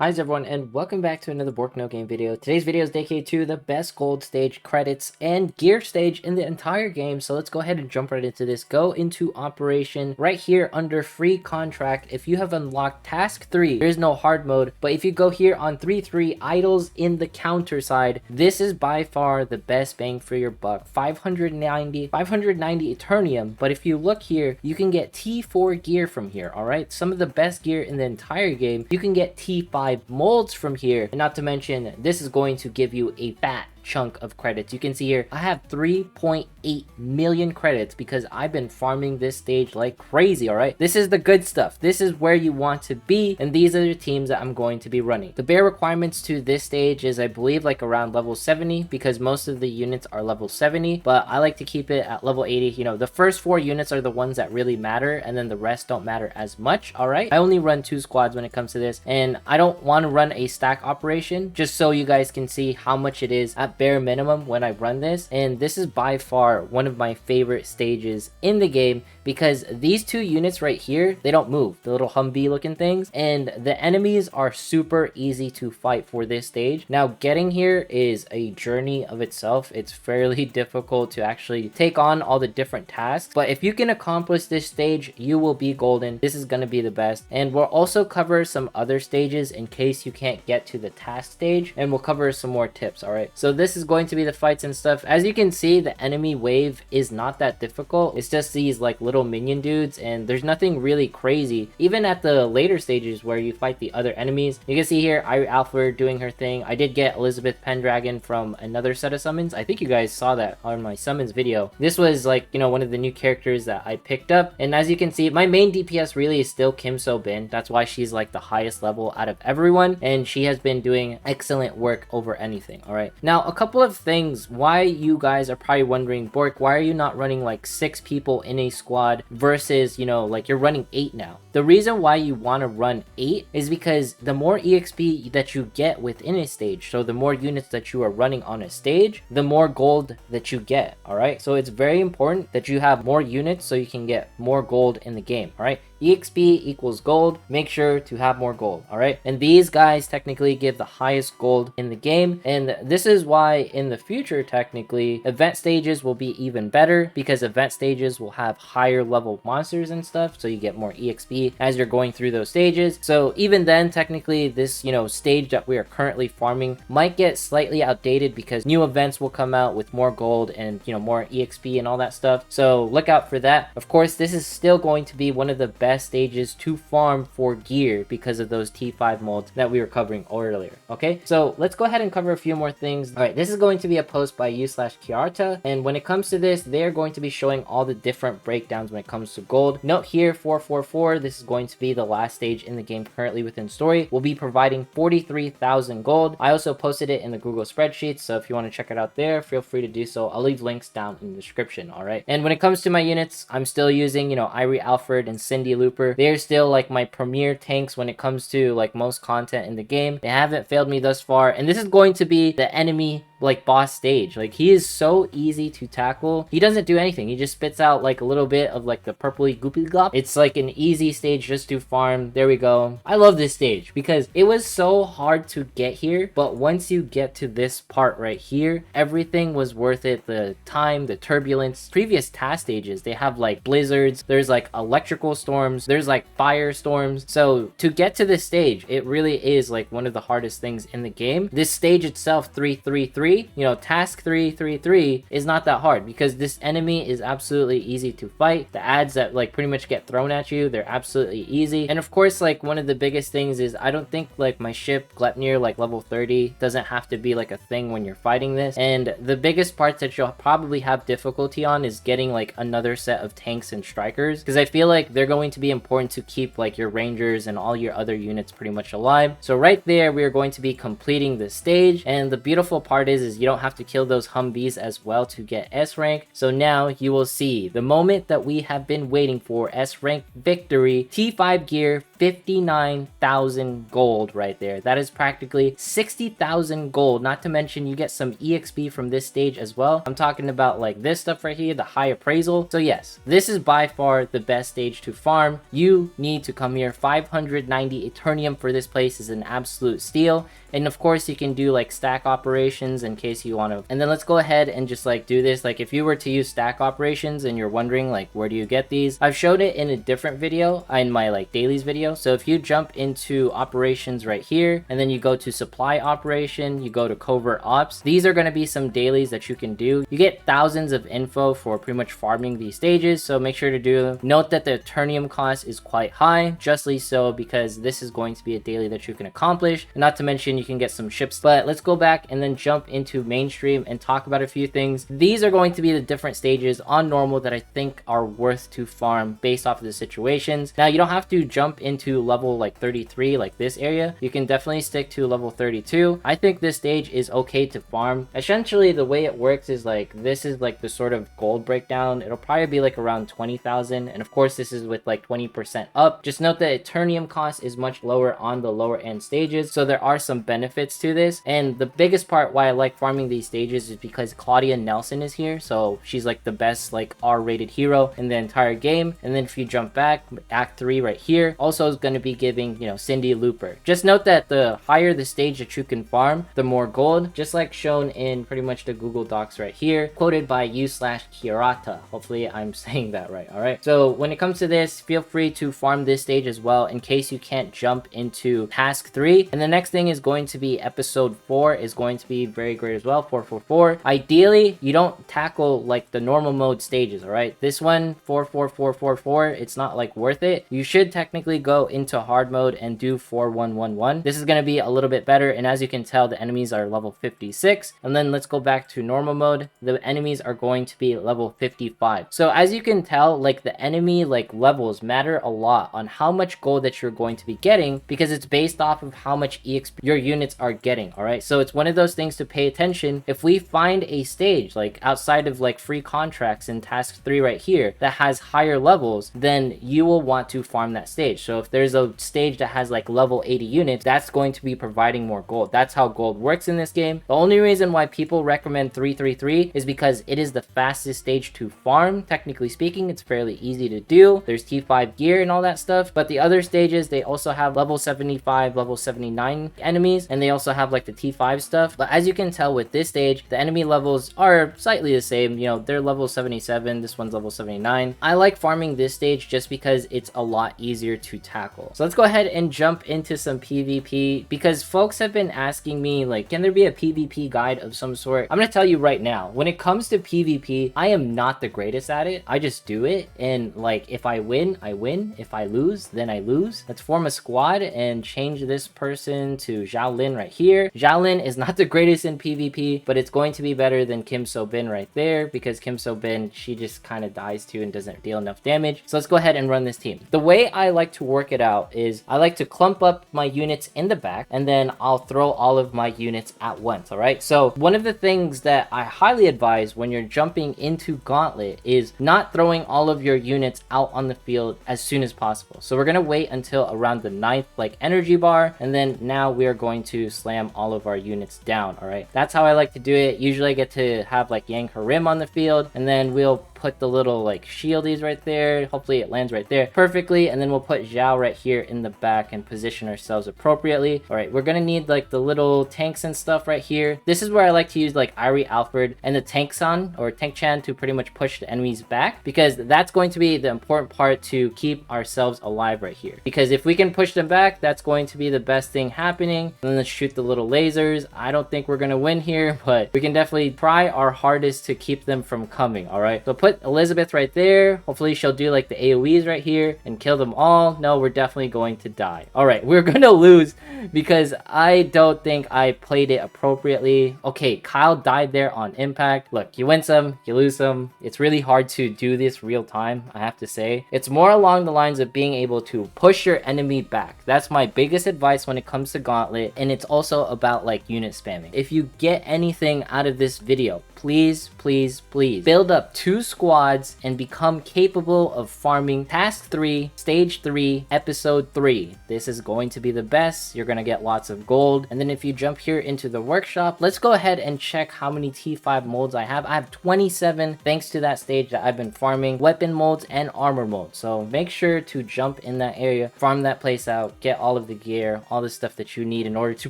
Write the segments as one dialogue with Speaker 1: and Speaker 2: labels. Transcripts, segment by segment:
Speaker 1: Hi everyone, and welcome back to another Bork No Game video. Today's video is dedicated to the best gold stage, credits, and gear stage in the entire game. So let's go ahead and jump right into this. Go into operation right here under free contract. If you have unlocked task 3, there is no hard mode, but if you go here on 3 idols in the counter side, this is by far the best bang for your buck. 590 Eternium, but if you look here, you can get T4 gear from here. All right, some of the best gear in the entire game. You can get T5 molds from here, and not to mention this is going to give you a fat chunk of credits. You can see here I have 3.8 million credits because I've been farming this stage like crazy. All right, this is the good stuff. This is where you want to be, and these are the teams that I'm going to be running. The bare requirements to this stage is, I believe, like around level 70, because most of the units are level 70, but I like to keep it at level 80. You know, the first 4 units are the ones that really matter, and then the rest don't matter as much. All right, I only run 2 squads when it comes to this, and I don't want to run a stack operation, just so you guys can see how much it is at bare minimum when I run this. And this is by far one of my favorite stages in the game, because these 2 units right here, they don't move, the little Humvee looking things, and the enemies are super easy to fight for this stage. Now getting here is a journey of itself. It's fairly difficult to actually take on all the different tasks, but if you can accomplish this stage, you will be golden. This is going to be the best. And we'll also cover some other stages in case you can't get to the task stage, and we'll cover some more tips. All right, so this is going to be the fights and stuff. As you can see, the enemy wave is not that difficult. It's just these like little minion dudes, and there's nothing really crazy. Even at the later stages where you fight the other enemies, you can see here Alpha doing her thing. I did get Elizabeth Pendragon from another set of summons. I think you guys saw that on my summons video. This was like, you know, one of the new characters that I picked up, and as you can see, my main DPS really is still Kim So Bin. That's why she's like the highest level out of everyone, and she has been doing excellent work over anything. All right, now a couple of things why you guys are probably wondering, Bork, why are you not running like 6 people in a squad versus, you know, like you're running 8 now? The reason why you want to run 8 is because the more EXP that you get within a stage, so the more units that you are running on a stage, the more gold that you get. All right, so it's very important that you have more units so you can get more gold in the game. All right, EXP equals gold. Make sure to have more gold. All right, and these guys technically give the highest gold in the game, and this is why in the future technically event stages will be even better, because event stages will have higher level monsters and stuff, so you get more EXP as you're going through those stages. So even then, technically this, you know, stage that we are currently farming might get slightly outdated, because new events will come out with more gold and, you know, more EXP and all that stuff, so look out for that. Of course, this is still going to be one of the best stages to farm for gear because of those T5 molds that we were covering earlier. Okay, so let's go ahead and cover a few more things. All right, this is going to be a post by u/Kiarta, and when it comes to this, they're going to be showing all the different breakdowns when it comes to gold. Note here 444, this is going to be the last stage in the game currently within story. We'll be providing 43,000 gold. I also posted it in the Google spreadsheet, so if you want to check it out there, feel free to do so. I'll leave links down in the description. All right, and when it comes to my units, I'm still using, you know, Irie Alfred and Cindy Looper. They're still like my premier tanks when it comes to like most content in the game. They haven't failed me thus far, and this is going to be the enemy like boss stage. Like, he is so easy to tackle. He doesn't do anything. He just spits out like a little bit of like the purpley goopy glop. It's like an easy stage just to farm. There we go. I love this stage because it was so hard to get here, but once you get to this part right here, everything was worth it. The time, the turbulence. Previous task stages, they have like blizzards, there's like electrical storms, there's like fire storms. So to get to this stage, it really is like one of the hardest things in the game. This stage itself, 333, you know, task 333 is not that hard, because this enemy is absolutely easy to fight. The ads that like pretty much get thrown at you, they're absolutely easy. And of course, like one of the biggest things is I don't think like my ship Glepnir like level 30 doesn't have to be like a thing when you're fighting this. And the biggest parts that you'll probably have difficulty on is getting like another set of tanks and strikers, because I feel like they're going to be important to keep like your rangers and all your other units pretty much alive. So right there, we are going to be completing the stage, and the beautiful part is is you don't have to kill those Humvees as well to get S rank. So now you will see the moment that we have been waiting for, S rank victory, T5 gear, 59,000 gold right there. That is practically 60,000 gold, not to mention you get some EXP from this stage as well. I'm talking about like this stuff right here, the high appraisal. So yes, this is by far the best stage to farm. You need to come here. 590 Eternium for this place is an absolute steal. And of course you can do like stack operations in case you want to. And then let's go ahead and just like do this. Like if you were to use stack operations and you're wondering like where do you get these, I've showed it in a different video in my like dailies video. So if you jump into operations right here and then you go to supply operation, you go to covert ops, these are going to be some dailies that you can do. You get thousands of info for pretty much farming these stages, so make sure to do them. Note that the Eternium cost is quite high, justly so, because this is going to be a daily that you can accomplish, and not to mention you can get some ships. But let's go back and then jump into mainstream and talk about a few things. These are going to be the different stages on normal that I think are worth to farm based off of the situations. Now you don't have to jump into level like 33 like this area. You can definitely stick to level 32. I think this stage is okay to farm. Essentially the way it works is like this is like the sort of gold breakdown. It'll probably be like around 20,000, and of course this is with like 20% up. Just note that Eternium cost is much lower on the lower end stages, so there are some benefits to this. And the biggest part why I like farming these stages is because Claudia Nelson is here, so she's like the best like R-rated hero in the entire game. And then if you jump back, Act 3 right here also is going to be giving, you know, Cindy Looper. Just note that the higher the stage that you can farm, the more gold, just like shown in pretty much the Google Docs right here, quoted by u/Kirata. Hopefully I'm saying that right. All right, so when it comes to this, feel free to farm this stage as well in case you can't jump into task 3. And the next thing is going to be episode 4 is going to be very great as well, 444. Ideally you don't tackle like the normal mode stages. All right, this one 44444, it's not like worth it. You should technically go into hard mode and do 4111. This is going to be a little bit better, and as you can tell the enemies are level 56. And then let's go back to normal mode. The enemies are going to be level 55. So as you can tell, like the enemy like levels matter a lot on how much gold that you're going to be getting, because it's based off of how much EXP your units are getting. All right, so it's one of those things to pay attention. If we find a stage like outside of like free contracts in task 3 right here that has higher levels, then you will want to farm that stage. So if there's a stage that has like level 80 units, that's going to be providing more gold. That's how gold works in this game. The only reason why people recommend 333 is because it is the fastest stage to farm. Technically speaking, it's fairly easy to do. There's T5 gear and all that stuff, but the other stages, they also have level 75, level 79 enemies, and they also have like the T5 stuff. But as you can tell with this stage, the enemy levels are slightly the same. You know, they're level 77, this one's level 79. I like farming this stage just because it's a lot easier to tackle. So let's go ahead and jump into some PvP, because folks have been asking me like, can there be a PvP guide of some sort? I'm gonna tell you right now, when it comes to PvP, I am not the greatest at it. I just do it, and like if I win, I win. If I lose, then I lose. Let's form a squad and change this person to Zhao Lin right here. Zhao Lin is not the greatest in PvP, but it's going to be better than Kim So Bin right there, because Kim So Bin, she just kind of dies too and doesn't deal enough damage. So let's go ahead and run this team. The way I like to work it out is I like to clump up my units in the back, and then I'll throw all of my units at once. All right, so one of the things that I highly advise when you're jumping into Gauntlet is not throwing all of your units out on the field as soon as possible. So we're gonna wait until around the 9th like energy bar, and then now we are going to slam all of our units down. All right, that's how I like to do it. Usually I get to have like Yang Harim on the field, and then we'll put the little like shieldies right there. Hopefully it lands right there perfectly, and then we'll put Zhao right here in the back and position ourselves appropriately. All right, we're gonna need like the little tanks and stuff right here. This is where I like to use like Irie Alfred and the Tank-san or Tank-chan to pretty much push the enemies back, because that's going to be the important part to keep ourselves alive right here. Because if we can push them back, that's going to be the best thing happening. And then let's shoot the little lasers. I don't think we're gonna win here, but we can definitely try our hardest to keep them from coming. All right, so put put Elizabeth right there. Hopefully she'll do like the AoEs right here and kill them all. No, we're definitely going to die. All right, we're gonna lose because I don't think I played it appropriately. Okay, Kyle died there on impact. Look, you win some, you lose some. It's really hard to do this real time, I have to say. It's more along the lines of being able to push your enemy back. That's my biggest advice when it comes to Gauntlet, and it's also about like unit spamming. If you get anything out of this video, please, please, please build up 2 squads and become capable of farming task 3, stage 3, episode 3. This is going to be the best. You're going to get lots of gold. And then if you jump here into the workshop, let's go ahead and check how many T5 molds I have. I have 27 thanks to that stage that I've been farming weapon molds and armor molds. So make sure to jump in that area, farm that place out, get all of the gear, all the stuff that you need in order to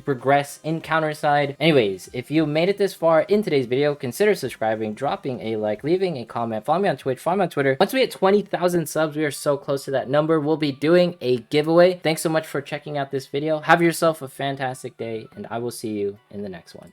Speaker 1: progress in counterside. Anyways, if you made it this far in today's video, consider subscribing, dropping a like, leaving a comment, follow me on Twitch, follow me on Twitter. Once we hit 20,000 subs, we are so close to that number, we'll be doing a giveaway. Thanks so much for checking out this video. Have yourself a fantastic day, and I will see you in the next one.